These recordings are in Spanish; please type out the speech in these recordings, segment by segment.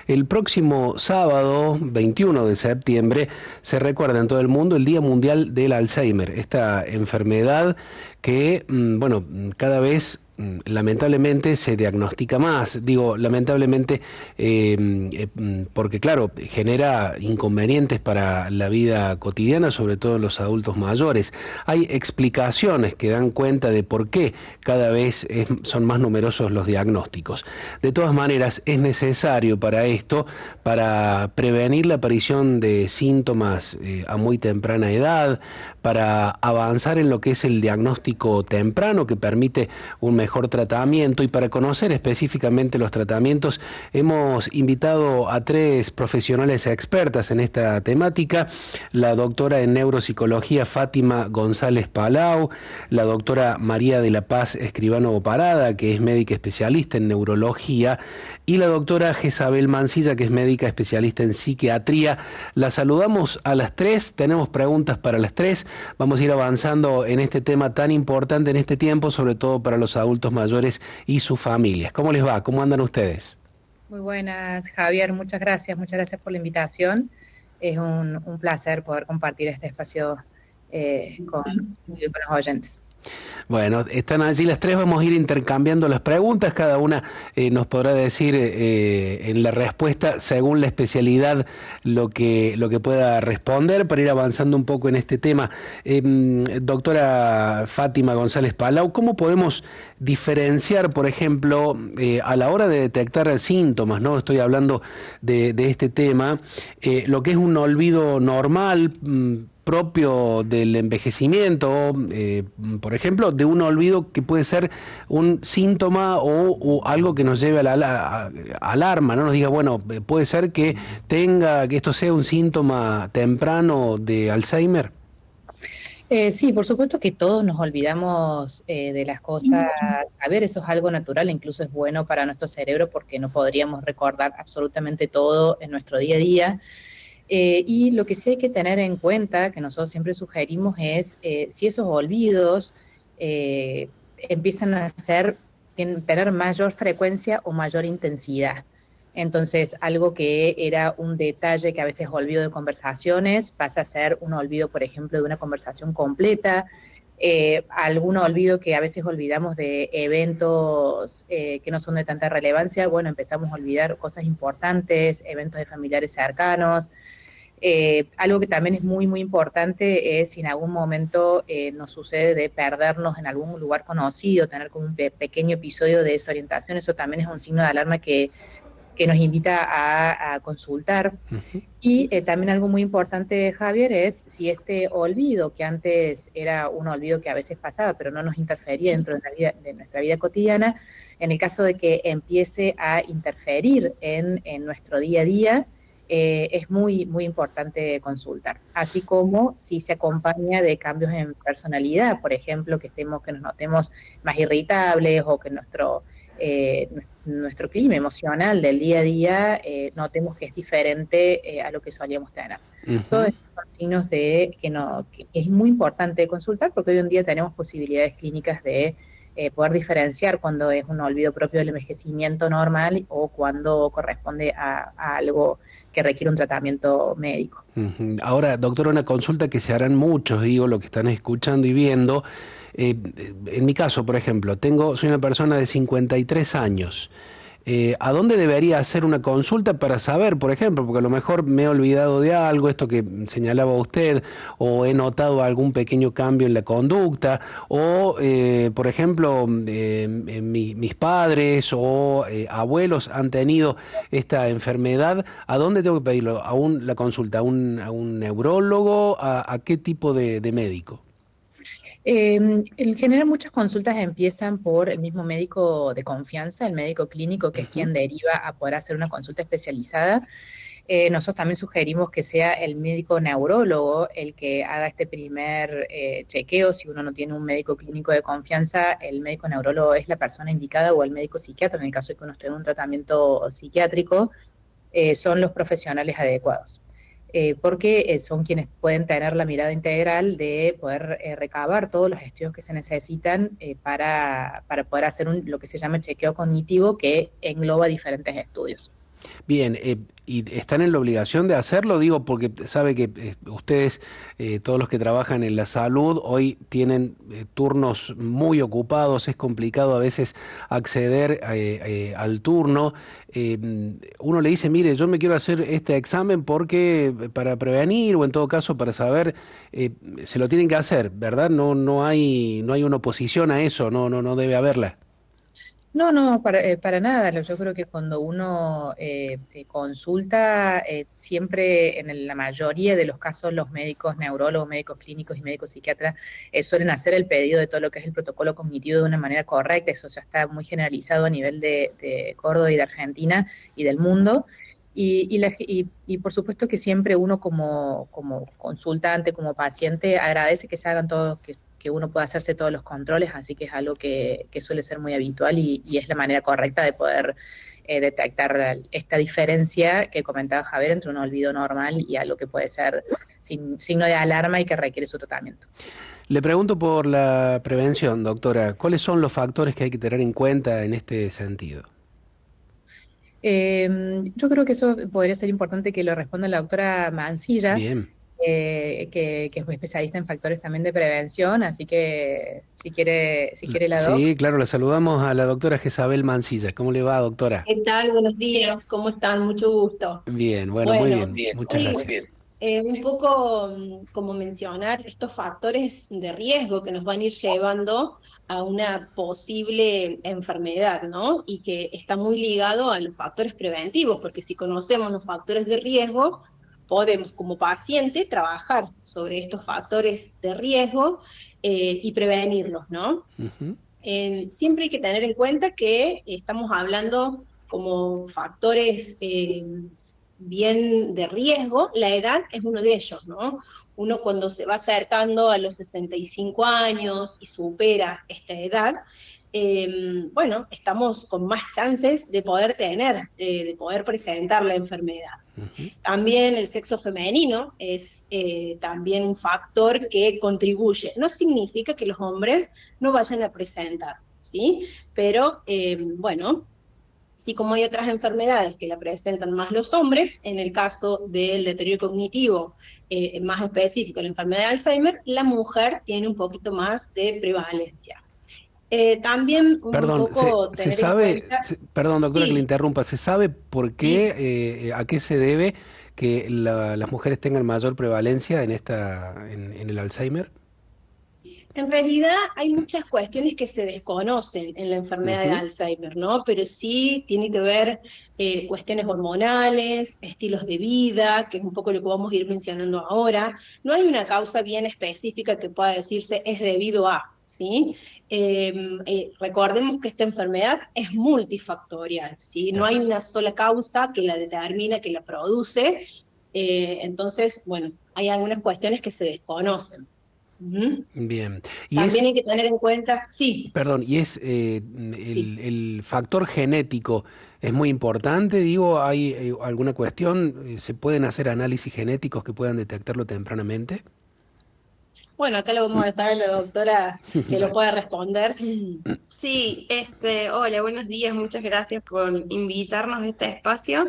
El próximo sábado, 21 de septiembre, se recuerda en todo el mundo el Día Mundial del Alzheimer, esta enfermedad que, bueno, cada vez lamentablemente se diagnostica más. Digo, lamentablemente porque, claro, genera inconvenientes para la vida cotidiana, sobre todo en los adultos mayores. Hay explicaciones que dan cuenta de por qué cada vez son más numerosos los diagnósticos. De todas maneras, es necesario para esto, para prevenir la aparición de síntomas a muy temprana edad, para avanzar en lo que es el diagnóstico temprano que permite un mejor tratamiento, y para conocer específicamente los tratamientos hemos invitado a tres profesionales expertas en esta temática: la doctora en neuropsicología Fátima González Palau, la doctora María de la Paz Escribano Parada, que es médica especialista en neurología, y la doctora Jezabel Mancilla, que es médica especialista en psiquiatría. La saludamos a las tres, tenemos preguntas para las tres. Vamos a ir avanzando en este tema tan importante en este tiempo, sobre todo para los adultos mayores y sus familias. ¿Cómo les va? ¿Cómo andan ustedes? Muy buenas, Javier, muchas gracias por la invitación. Es un placer poder compartir este espacio con los oyentes. Bueno, están allí las tres, vamos a ir intercambiando las preguntas, cada una nos podrá decir en la respuesta, según la especialidad, lo que pueda responder, para ir avanzando un poco en este tema. Doctora Fátima González Palau, ¿cómo podemos diferenciar, por ejemplo, a la hora de detectar síntomas, ¿no? Estoy hablando de este tema, lo que es un olvido normal, propio del envejecimiento, por ejemplo, de un olvido que puede ser un síntoma o algo que nos lleve a la alarma, ¿no? Nos diga, bueno, puede ser que esto sea un síntoma temprano de Alzheimer. Sí, por supuesto que todos nos olvidamos de las cosas. A ver, eso es algo natural, incluso es bueno para nuestro cerebro porque no podríamos recordar absolutamente todo en nuestro día a día. Y lo que sí hay que tener en cuenta, que nosotros siempre sugerimos, es si esos olvidos empiezan a tener mayor frecuencia o mayor intensidad. Entonces, algo que era un detalle que a veces olvido de conversaciones pasa a ser un olvido, por ejemplo, de una conversación completa. Algún olvido que a veces olvidamos de eventos que no son de tanta relevancia, bueno, empezamos a olvidar cosas importantes, eventos de familiares cercanos. Algo que también es muy importante es si en algún momento nos sucede de perdernos en algún lugar conocido, tener como un pequeño episodio de desorientación. Eso también es un signo de alarma que nos invita a consultar. Uh-huh. Y también algo muy importante, Javier, es si este olvido, que antes era un olvido que a veces pasaba, pero no nos interfería dentro de nuestra vida cotidiana, en el caso de que empiece a interferir en nuestro día a día, es muy importante consultar. Así como si se acompaña de cambios en personalidad, por ejemplo, que nos notemos más irritables o que nuestro clima emocional del día a día notemos que es diferente a lo que solíamos tener. Uh-huh. Todos estos son signos de que es muy importante consultar, porque hoy en día tenemos posibilidades clínicas de poder diferenciar cuando es un olvido propio del envejecimiento normal o cuando corresponde a algo que requiere un tratamiento médico. Uh-huh. Ahora, doctora, una consulta que se harán muchos, digo, lo que están escuchando y viendo. En mi caso, por ejemplo, soy una persona de 53 años. ¿A dónde debería hacer una consulta para saber, por ejemplo, porque a lo mejor me he olvidado de algo, esto que señalaba usted, o he notado algún pequeño cambio en la conducta, o, por ejemplo, mis padres o abuelos han tenido esta enfermedad? ¿A dónde tengo que pedirlo? ¿La consulta? ¿A un neurólogo? ¿A qué tipo de médico? En general, muchas consultas empiezan por el mismo médico de confianza, el médico clínico, que es Uh-huh. quien deriva a poder hacer una consulta especializada. Nosotros también sugerimos que sea el médico neurólogo el que haga este primer chequeo. Si uno no tiene un médico clínico de confianza, el médico neurólogo es la persona indicada, o el médico psiquiatra, en el caso de que uno esté en un tratamiento psiquiátrico, son los profesionales adecuados. Porque son quienes pueden tener la mirada integral de poder recabar todos los estudios que se necesitan para poder hacer lo que se llama el chequeo cognitivo, que engloba diferentes estudios. Bien, ¿y están en la obligación de hacerlo? Digo, porque sabe que ustedes, todos los que trabajan en la salud, hoy tienen turnos muy ocupados, es complicado a veces acceder al turno. Uno le dice, mire, yo me quiero hacer este examen porque para prevenir o en todo caso para saber, eh, se lo tienen que hacer, ¿verdad? No hay una oposición a eso, no debe haberla. No, no, para nada. Yo creo que cuando uno consulta, siempre la mayoría de los casos, los médicos neurólogos, médicos clínicos y médicos psiquiatras suelen hacer el pedido de todo lo que es el protocolo cognitivo de una manera correcta. Eso ya está muy generalizado a nivel de Córdoba y de Argentina y del mundo. Y por supuesto que siempre uno como consultante, como paciente, agradece que se hagan todos, que uno pueda hacerse todos los controles, así que es algo que suele ser muy habitual y es la manera correcta de poder detectar esta diferencia que comentaba Javier entre un olvido normal y algo que puede ser signo de alarma y que requiere su tratamiento. Le pregunto por la prevención, doctora. ¿Cuáles son los factores que hay que tener en cuenta en este sentido? Yo creo que eso podría ser importante que lo responda la doctora Mancilla, Bien. que es especialista en factores también de prevención, así que si quiere la doc. Sí, claro, la saludamos a la doctora Jezabel Mancilla. ¿Cómo le va, doctora? ¿Qué tal? Buenos días, ¿cómo están? Mucho gusto. Bien, bueno, muy Bueno, bien. Muchas hoy gracias. un poco como mencionar estos factores de riesgo que nos van a ir llevando a una posible enfermedad, ¿no? Y que está muy ligado a los factores preventivos, porque si conocemos los factores de riesgo, podemos como paciente trabajar sobre estos factores de riesgo y prevenirlos, ¿no? Ujú. Siempre hay que tener en cuenta que estamos hablando como factores bien de riesgo, la edad es uno de ellos, ¿no? Uno cuando se va acercando a los 65 años y supera esta edad, bueno, estamos con más chances de poder tener, de poder presentar la enfermedad. Ujú. También el sexo femenino es también un factor que contribuye. No significa que los hombres no vayan a presentar, ¿sí? Pero bueno, sí como hay otras enfermedades que la presentan más los hombres, en el caso del deterioro cognitivo más específico, la enfermedad de Alzheimer, la mujer tiene un poquito más de prevalencia. También un Perdón, poco se tener en sabe, cuenta, perdón, doctora, que le sí, interrumpa, ¿se sabe por sí. qué, a qué se debe que las mujeres tengan mayor prevalencia en en el Alzheimer? En realidad hay muchas cuestiones que se desconocen en la enfermedad de Ujú. Alzheimer, ¿no? Pero sí tiene que ver cuestiones hormonales, estilos de vida, que es un poco lo que vamos a ir mencionando ahora. No hay una causa bien específica que pueda decirse es debido a, ¿sí? Recordemos que esta enfermedad es multifactorial, ¿sí? No hay Claro. una sola causa que la determina, que la produce. Entonces, bueno, hay algunas cuestiones que se desconocen. Ujú. Bien. Y es, También hay que tener en cuenta, sí, perdón, y es sí. el factor genético es muy importante, digo, ¿hay alguna cuestión? ¿Se pueden hacer análisis genéticos que puedan detectarlo tempranamente? Bueno, acá lo vamos a dejar a la doctora que lo Vale. pueda responder. Sí, hola, buenos días, muchas gracias por invitarnos a este espacio.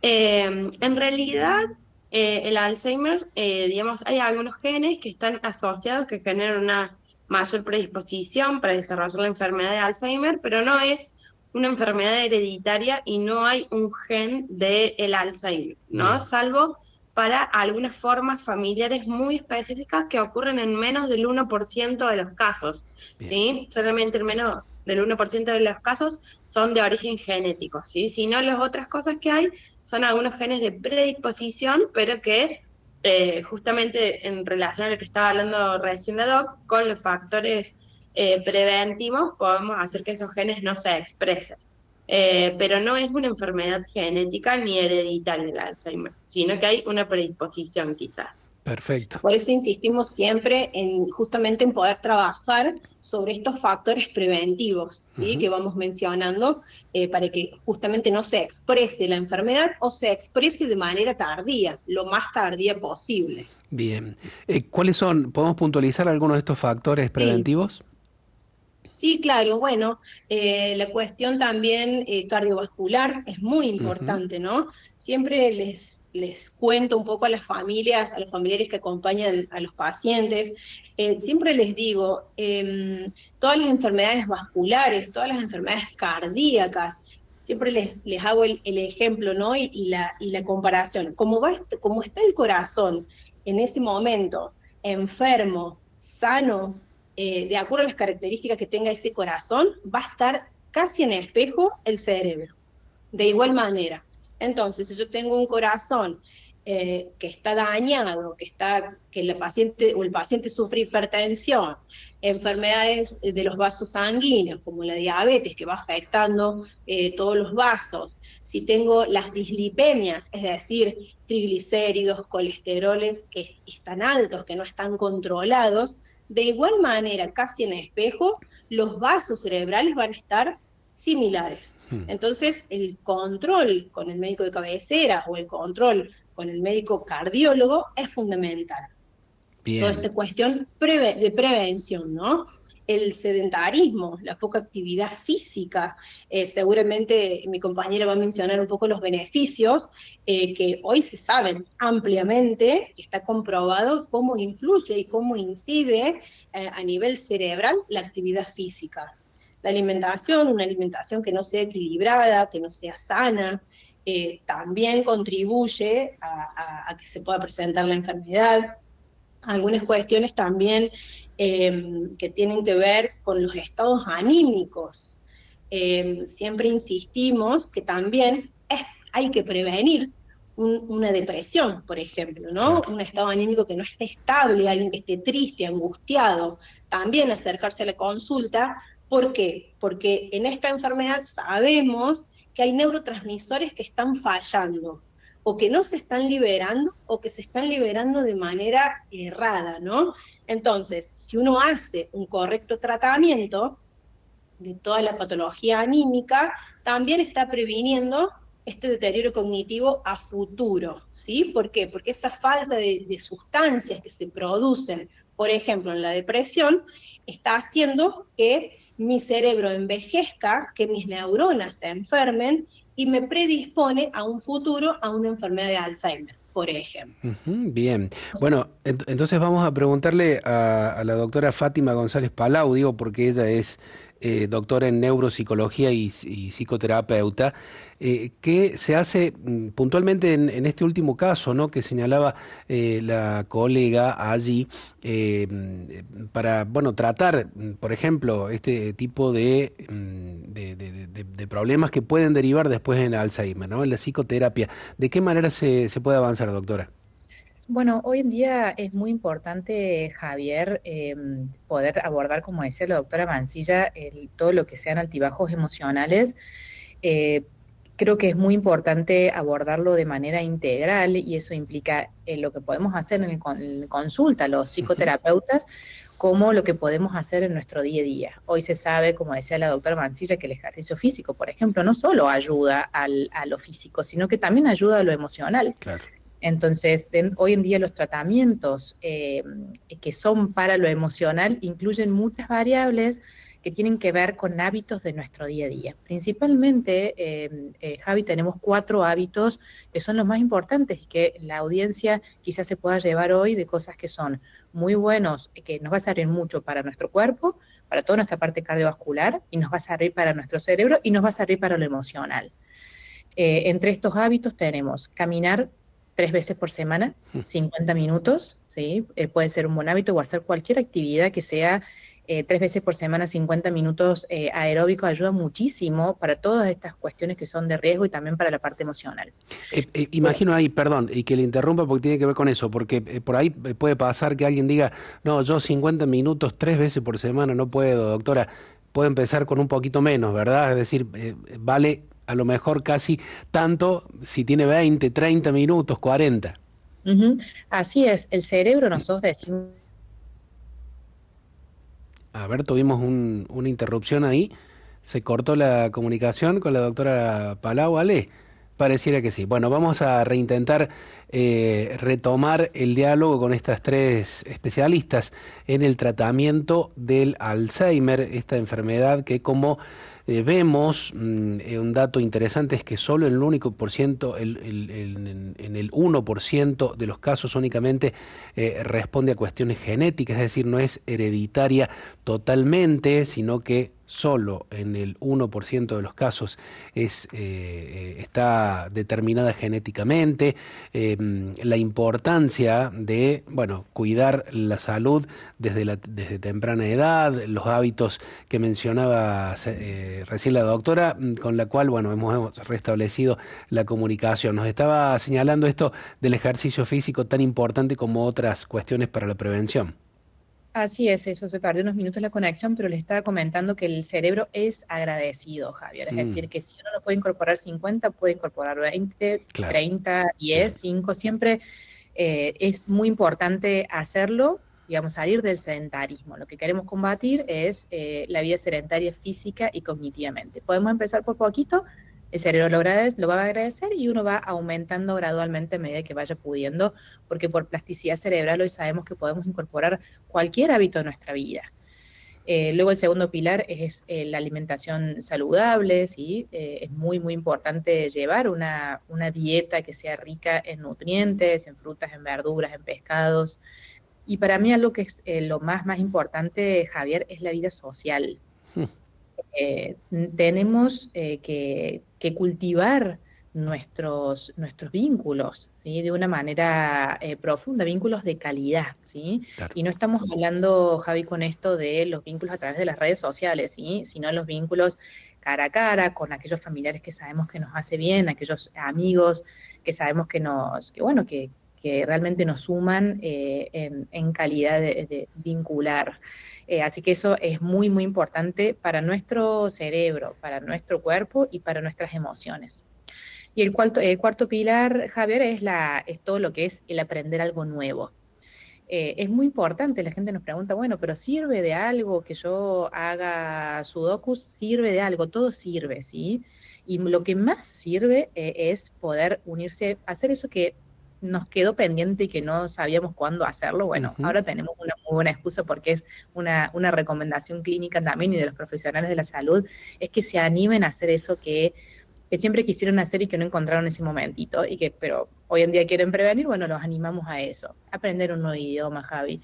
En realidad, el Alzheimer, digamos, hay algunos genes que están asociados que generan una mayor predisposición para desarrollar la enfermedad de Alzheimer, pero no es una enfermedad hereditaria y no hay un gen del Alzheimer, ¿no? Bien, Salvo para algunas formas familiares muy específicas que ocurren en menos del 1% de los casos. bien. ¿Sí? Solamente el menos del 1% de los casos son de origen genético, ¿sí? Si no, las otras cosas que hay son algunos genes de predisposición, pero que justamente en relación a lo que estaba hablando recién la doc, con los factores preventivos podemos hacer que esos genes no se expresen. Pero no es una enfermedad genética ni hereditaria del Alzheimer, sino que hay una predisposición quizás. Perfecto. Por eso insistimos siempre en justamente en poder trabajar sobre estos factores preventivos, ¿sí? Ujú. Que vamos mencionando para que justamente no se exprese la enfermedad o se exprese de manera tardía, lo más tardía posible. Bien. ¿Cuáles son? ¿Podemos puntualizar algunos de estos factores Sí, preventivos? Sí, claro, bueno, la cuestión también cardiovascular es muy Ujú. importante, ¿no? Siempre les cuento un poco a las familias, a los familiares que acompañan a los pacientes, siempre les digo, todas las enfermedades vasculares, todas las enfermedades cardíacas, siempre les hago el ejemplo, ¿no? Y la comparación. Como está el corazón en ese momento, enfermo, sano, de acuerdo a las características que tenga ese corazón, va a estar casi en espejo el cerebro, de igual manera. Entonces, si yo tengo un corazón que está dañado, que la paciente o el paciente sufre hipertensión, enfermedades de los vasos sanguíneos, como la diabetes, que va afectando todos los vasos, si tengo las dislipemias, es decir, triglicéridos, colesteroles que están altos, que no están controlados, de igual manera, casi en espejo, los vasos cerebrales van a estar similares. Hmm. Entonces, el control con el médico de cabecera o el control con el médico cardiólogo es fundamental. Toda Bien. esta cuestión de prevención, ¿no? El sedentarismo, la poca actividad física, seguramente mi compañera va a mencionar un poco los beneficios que hoy se saben ampliamente, está comprobado cómo influye y cómo incide a nivel cerebral la actividad física. La alimentación, una alimentación que no sea equilibrada, que no sea sana, también contribuye a que se pueda presentar la enfermedad. Algunas cuestiones también que tienen que ver con los estados anímicos. Siempre insistimos que también hay que prevenir una depresión, por ejemplo, ¿no? Claro. Un estado anímico que no esté estable, alguien que esté triste, angustiado, también acercarse a la consulta. ¿Por qué? Porque en esta enfermedad sabemos que hay neurotransmisores que están fallando o que no se están liberando o que se están liberando de manera errada, ¿no? Entonces, si uno hace un correcto tratamiento de toda la patología anímica, también está previniendo este deterioro cognitivo a futuro, ¿sí? ¿Por qué? Porque esa falta de sustancias que se producen, por ejemplo, en la depresión, está haciendo que mi cerebro envejezca, que mis neuronas se enfermen y me predispone a un futuro a una enfermedad de Alzheimer, por ejemplo. Ujú. Bien. Bueno, entonces vamos a preguntarle a la doctora Fátima González Palau, digo, porque ella es doctora en neuropsicología y psicoterapeuta, ¿qué se hace puntualmente en este último caso, ¿no? Que señalaba la colega allí, para, bueno, tratar, por ejemplo, este tipo de problemas que pueden derivar después en Alzheimer, ¿no? En la psicoterapia. ¿De qué manera se puede avanzar, doctora? Bueno, hoy en día es muy importante, Javier, poder abordar, como decía la doctora Mancilla, todo lo que sean altibajos emocionales. Eh, Creo que es muy importante abordarlo de manera integral y eso implica lo que podemos hacer en consulta, los Ujú. psicoterapeutas, como lo que podemos hacer en nuestro día a día. Hoy se sabe, como decía la doctora Mancilla, que el ejercicio físico, por ejemplo, no solo ayuda a lo físico, sino que también ayuda a lo emocional. Claro. Entonces, hoy en día los tratamientos que son para lo emocional incluyen muchas variables que tienen que ver con hábitos de nuestro día a día. Principalmente, Javi, tenemos 4 hábitos que son los más importantes y que la audiencia quizás se pueda llevar hoy de cosas que son muy buenos, que nos va a servir mucho para nuestro cuerpo, para toda nuestra parte cardiovascular, y nos va a servir para nuestro cerebro y nos va a servir para lo emocional. Entre estos hábitos tenemos caminar 3 veces por semana, 50 minutos, ¿sí? Puede ser un buen hábito o hacer cualquier actividad que sea 3 veces por semana, 50 minutos aeróbico, ayuda muchísimo para todas estas cuestiones que son de riesgo y también para la parte emocional. Imagino ahí, perdón, y que le interrumpa porque tiene que ver con eso, porque por ahí puede pasar que alguien diga, no, yo 50 minutos 3 veces por semana no puedo, doctora. Puedo empezar con un poquito menos, ¿verdad? Es decir, vale a lo mejor casi tanto si tiene 20, 30 minutos, 40. Ujú. Así es, el cerebro nosotros decimos. A ver, tuvimos una interrupción ahí. Se cortó la comunicación con la doctora Palau, Ale. Pareciera que sí. Bueno, vamos a reintentar retomar el diálogo con estas tres especialistas en el tratamiento del Alzheimer, esta enfermedad que como vemos, un dato interesante es que solo el único por ciento, en el 1% de los casos únicamente responde a cuestiones genéticas, es decir, no es hereditaria totalmente, sino que solo en el 1% de los casos está determinada genéticamente. La importancia de, bueno, cuidar la salud desde temprana edad, los hábitos que mencionaba recién la doctora, con la cual, bueno, hemos restablecido la comunicación. Nos estaba señalando esto del ejercicio físico tan importante como otras cuestiones para la prevención. Así es, eso se perdió unos minutos la conexión, pero les estaba comentando que el cerebro es agradecido, Javier. Es Mm, decir, que si uno no puede incorporar 50, puede incorporar 20, claro, 30, 10, claro. 5. Siempre es muy importante hacerlo, digamos, salir del sedentarismo. Lo que queremos combatir es la vida sedentaria física y cognitivamente. Podemos empezar por poquito, el cerebro lo va a agradecer y uno va aumentando gradualmente a medida que vaya pudiendo, porque por plasticidad cerebral hoy sabemos que podemos incorporar cualquier hábito de nuestra vida. Luego el segundo pilar es la alimentación saludable, ¿sí? Es muy, muy importante llevar una dieta que sea rica en nutrientes, en frutas, en verduras, en pescados. Y para mí algo que es lo más importante, Javier, es la vida social. Mm, Tenemos que cultivar nuestros vínculos, ¿sí? De una manera profunda, vínculos de calidad, ¿sí? claro. Y no estamos hablando, Javi, con esto de los vínculos a través de las redes sociales, ¿sí? Sino los vínculos cara a cara, con aquellos familiares que sabemos que nos hace bien, aquellos amigos que sabemos que realmente nos suman en calidad de vincular. Así que eso es muy, muy importante para nuestro cerebro, para nuestro cuerpo y para nuestras emociones. Y el cuarto pilar, Javier, es todo lo que es el aprender algo nuevo. Es muy importante, la gente nos pregunta, bueno, pero ¿sirve de algo que yo haga sudokus? ¿Sirve de algo? Todo sirve, ¿sí? Y lo que más sirve es poder unirse, hacer eso que nos quedó pendiente y que no sabíamos cuándo hacerlo. Bueno, Ujú. ahora tenemos una muy buena excusa porque es una recomendación clínica también y de los profesionales de la salud, es que se animen a hacer eso que siempre quisieron hacer y que no encontraron ese momentito, pero hoy en día quieren prevenir. Bueno, los animamos a eso. Aprender un nuevo idioma, Javi.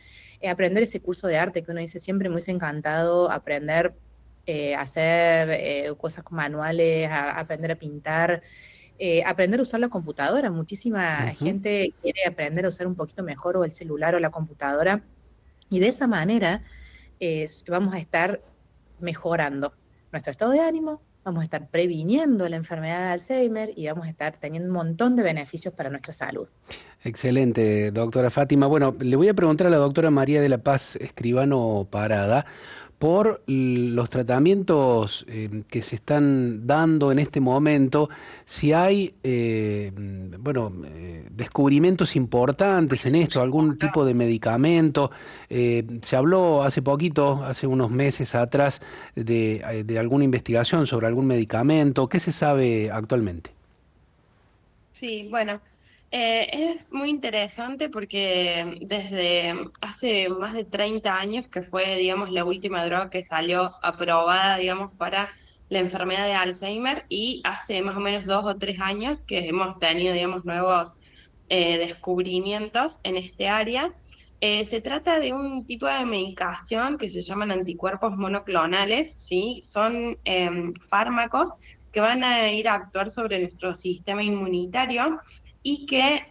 Aprender ese curso de arte que uno dice siempre me hubiese encantado aprender a hacer cosas manuales, aprender a pintar, aprender a usar la computadora. Muchísima Ujú. gente quiere aprender a usar un poquito mejor o el celular o la computadora y de esa manera vamos a estar mejorando nuestro estado de ánimo, vamos a estar previniendo la enfermedad de Alzheimer y vamos a estar teniendo un montón de beneficios para nuestra salud. Excelente, doctora Fátima. Bueno, le voy a preguntar a la doctora María de la Paz Escribano Parada por los tratamientos que se están dando en este momento, si hay, bueno, descubrimientos importantes en esto, algún tipo de medicamento. Se habló hace poquito, hace unos meses atrás, de alguna investigación sobre algún medicamento. ¿Qué se sabe actualmente? Sí, bueno, es muy interesante porque desde hace más de 30 años, que fue, digamos, la última droga que salió aprobada, digamos, para la enfermedad de Alzheimer, y hace más o menos 2 o 3 años que hemos tenido, digamos, nuevos descubrimientos en este área. Se trata de un tipo de medicación que se llaman anticuerpos monoclonales, ¿sí? Son fármacos que van a ir a actuar sobre nuestro sistema inmunitario y que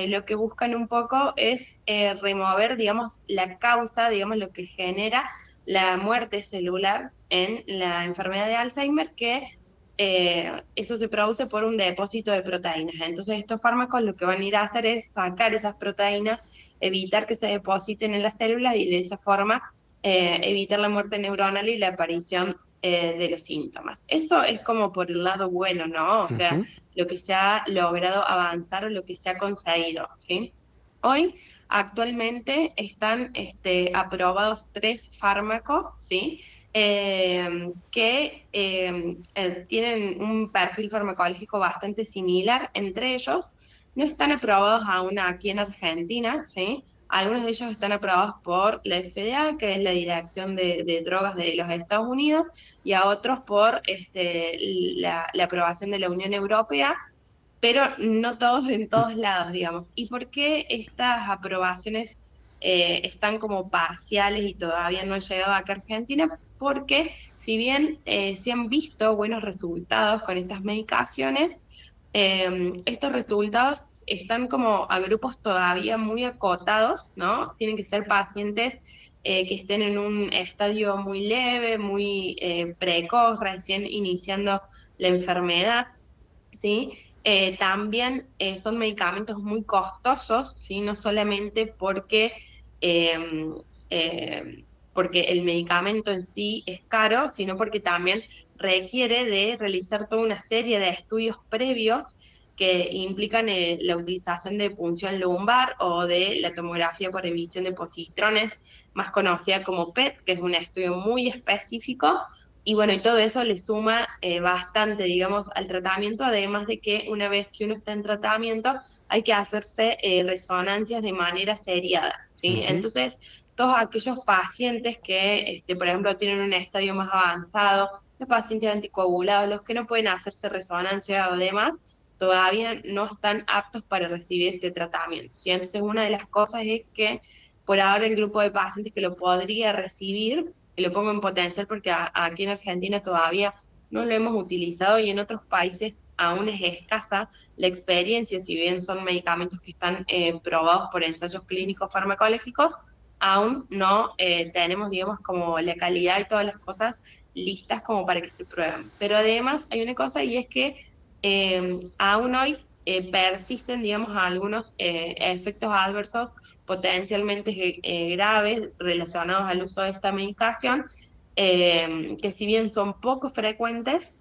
lo que buscan un poco es remover, digamos, la causa, digamos, lo que genera la muerte celular en la enfermedad de Alzheimer, que eso se produce por un depósito de proteínas. Entonces, estos fármacos lo que van a ir a hacer es sacar esas proteínas, evitar que se depositen en las células y de esa forma evitar la muerte neuronal y la aparición de los síntomas. Eso es como por el lado bueno, ¿no? O sea, Ujú. lo que se ha logrado avanzar o lo que se ha conseguido, ¿sí? Hoy, actualmente, están aprobados 3 fármacos, ¿sí? tienen un perfil farmacológico bastante similar. Entre ellos no están aprobados aún aquí en Argentina, ¿sí? Algunos de ellos están aprobados por la FDA, que es la Dirección de Drogas de los Estados Unidos, y a otros por la aprobación de la Unión Europea, pero no todos en todos lados, digamos. ¿Y por qué estas aprobaciones están como parciales y todavía no han llegado acá a Argentina? Porque si bien se han visto buenos resultados con estas medicaciones, estos resultados están como a grupos todavía muy acotados, ¿no? Tienen que ser pacientes que estén en un estadio muy leve, muy precoz, recién iniciando la enfermedad, ¿sí? También son medicamentos muy costosos, ¿sí? No solamente eh, porque el medicamento en sí es caro, sino porque también requiere de realizar toda una serie de estudios previos que implican la utilización de punción lumbar o de la tomografía por emisión de positrones, más conocida como PET, que es un estudio muy específico. Y bueno, y todo eso le suma bastante, digamos, al tratamiento, además de que una vez que uno está en tratamiento hay que hacerse resonancias de manera seriada, ¿sí? Entonces, todos aquellos pacientes que, por ejemplo, tienen un estadio más avanzado, los pacientes anticoagulados, los que no pueden hacerse resonancia o demás, todavía no están aptos para recibir este tratamiento, ¿sí? Entonces, una de las cosas es que por ahora el grupo de pacientes que lo podría recibir, y lo pongo en potencial porque aquí en Argentina todavía no lo hemos utilizado y en otros países aún es escasa la experiencia, si bien son medicamentos que están probados por ensayos clínicos farmacológicos, aún no tenemos, digamos, como la calidad y todas las cosas listas como para que se prueben. Pero además hay una cosa y es que aún hoy persisten, digamos, algunos efectos adversos potencialmente graves relacionados al uso de esta medicación, que si bien son poco frecuentes,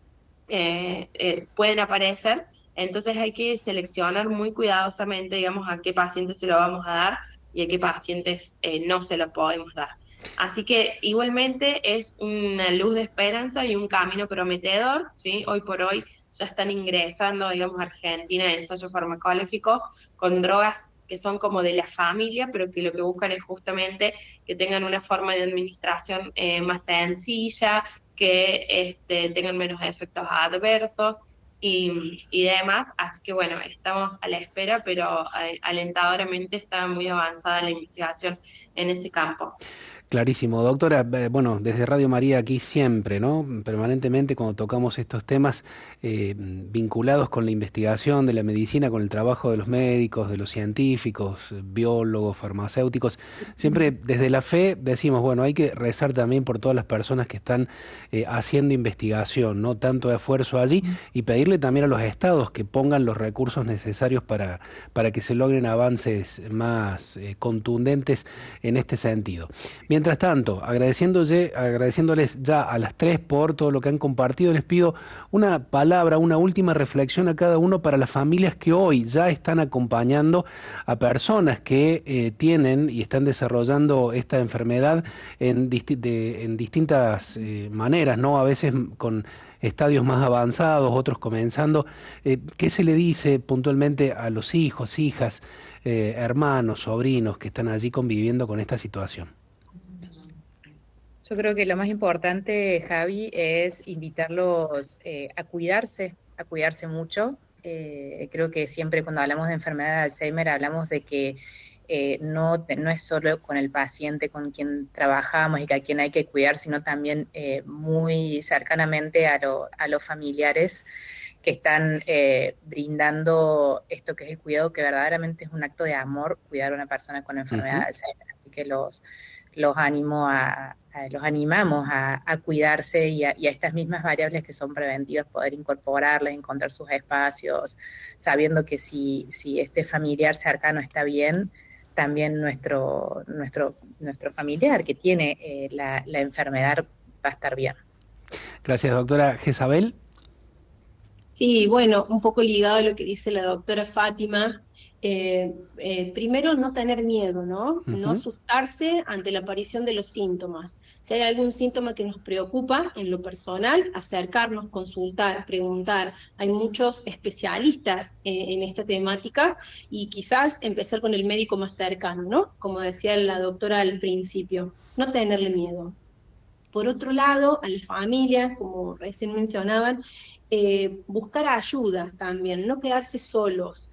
pueden aparecer. Entonces hay que seleccionar muy cuidadosamente, digamos, a qué pacientes se lo vamos a dar y a qué pacientes no se lo podemos dar. Así que igualmente es una luz de esperanza y un camino prometedor, ¿sí? Hoy por hoy ya están ingresando, digamos, a Argentina en ensayos farmacológicos con drogas que son como de la familia, pero que lo que buscan es justamente que tengan una forma de administración más sencilla, que tengan menos efectos adversos y demás. Así que bueno, estamos a la espera, pero alentadoramente está muy avanzada la investigación en ese campo. Clarísimo, doctora. Bueno, desde Radio María aquí siempre, ¿no? Permanentemente cuando tocamos estos temas vinculados con la investigación de la medicina, con el trabajo de los médicos, de los científicos, biólogos, farmacéuticos, siempre desde la fe decimos, bueno, hay que rezar también por todas las personas que están haciendo investigación, ¿no? Tanto esfuerzo allí y pedirle también a los estados que pongan los recursos necesarios para que se logren avances más contundentes en este sentido. Mientras tanto, agradeciéndoles ya a las tres por todo lo que han compartido, les pido una palabra, una última reflexión a cada uno para las familias que hoy ya están acompañando a personas que tienen y están desarrollando esta enfermedad en distintas maneras, ¿no? A veces con estadios más avanzados, otros comenzando. ¿Qué se le dice puntualmente a los hijos, hijas, hermanos, sobrinos que están allí conviviendo con esta situación? Yo creo que lo más importante, Javi, es invitarlos a cuidarse mucho. Creo que siempre cuando hablamos de enfermedad de Alzheimer hablamos de que no es solo con el paciente con quien trabajamos y que a quien hay que cuidar, sino también muy cercanamente a los familiares que están brindando esto que es el cuidado, que verdaderamente es un acto de amor cuidar a una persona con enfermedad de Alzheimer. Así que los animamos a cuidarse y a estas mismas variables que son preventivas, poder incorporarlas, encontrar sus espacios, sabiendo que si este familiar cercano está bien, también nuestro familiar que tiene la enfermedad va a estar bien. Gracias, doctora Jezabel. Sí, bueno, un poco ligado a lo que dice la doctora Fátima. Primero, no tener miedo, ¿no? No Ujú. asustarse ante la aparición de los síntomas. Si hay algún síntoma que nos preocupa en lo personal, acercarnos, consultar, preguntar. Hay muchos especialistas en esta temática y quizás empezar con el médico más cercano, ¿no? Como decía la doctora al principio, no tenerle miedo. Por otro lado, a las familias, como recién mencionaban, buscar ayuda también, no quedarse solos.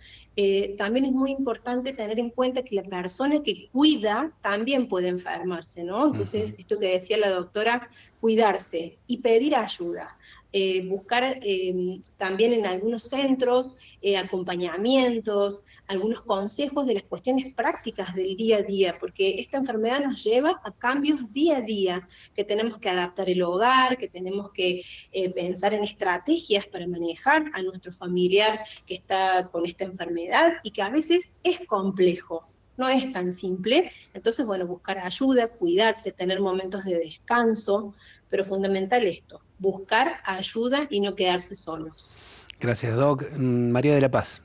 También es muy importante tener en cuenta que la persona que cuida también puede enfermarse, ¿no? Ujú. Entonces, esto que decía la doctora, cuidarse y pedir ayuda. Buscar también en algunos centros acompañamientos, algunos consejos de las cuestiones prácticas del día a día, porque esta enfermedad nos lleva a cambios día a día, que tenemos que adaptar el hogar, que tenemos que pensar en estrategias para manejar a nuestro familiar que está con esta enfermedad y que a veces es complejo. No es tan simple, entonces, bueno, buscar ayuda, cuidarse, tener momentos de descanso, pero fundamental esto, buscar ayuda y no quedarse solos. Gracias, Doc. María de la Paz.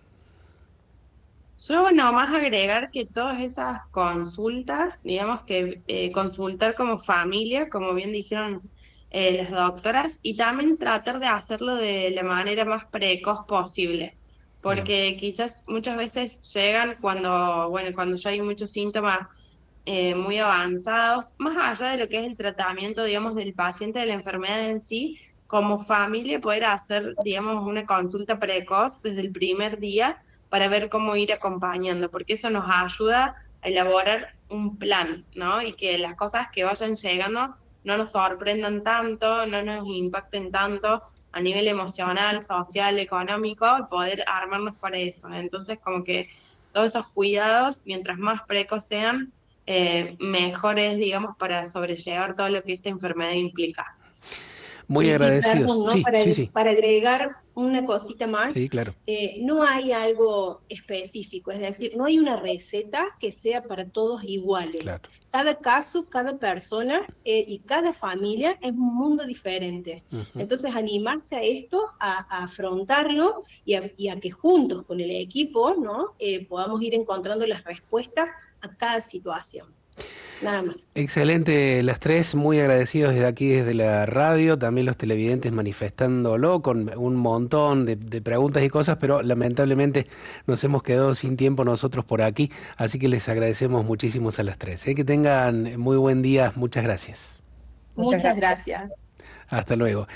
Yo nomás agregar que todas esas consultas, digamos que consultar como familia, como bien dijeron las doctoras, y también tratar de hacerlo de la manera más precoz posible, Bien. porque quizás muchas veces llegan cuando, bueno, cuando ya hay muchos síntomas muy avanzados, más allá de lo que es el tratamiento, digamos, del paciente de la enfermedad en sí, como familia poder hacer, digamos, una consulta precoz desde el primer día para ver cómo ir acompañando, porque eso nos ayuda a elaborar un plan, ¿no? Y que las cosas que vayan llegando no nos sorprendan tanto, no nos impacten tanto a nivel emocional, social, económico, y poder armarnos para eso. Entonces, como que todos esos cuidados, mientras más precos sean, mejores, digamos, para sobrellevar todo lo que esta enfermedad implica. Muy agradecidos. Perdón, ¿no? Sí, sí, sí. Para agregar una cosita más, Sí, claro. no hay algo específico, es decir, no hay una receta que sea para todos iguales. Claro. Cada caso, cada persona y cada familia es un mundo diferente. Ujú. Entonces, animarse a esto, a afrontarlo y a que juntos con el equipo, ¿no? Podamos ir encontrando las respuestas a cada situación. Nada más. Excelente, las tres, muy agradecidos desde aquí, desde la radio, también los televidentes manifestándolo con un montón de preguntas y cosas, pero lamentablemente nos hemos quedado sin tiempo nosotros por aquí, así que les agradecemos muchísimo a las tres. Que tengan muy buen día, muchas gracias. Muchas Muchas gracias. gracias. Hasta luego.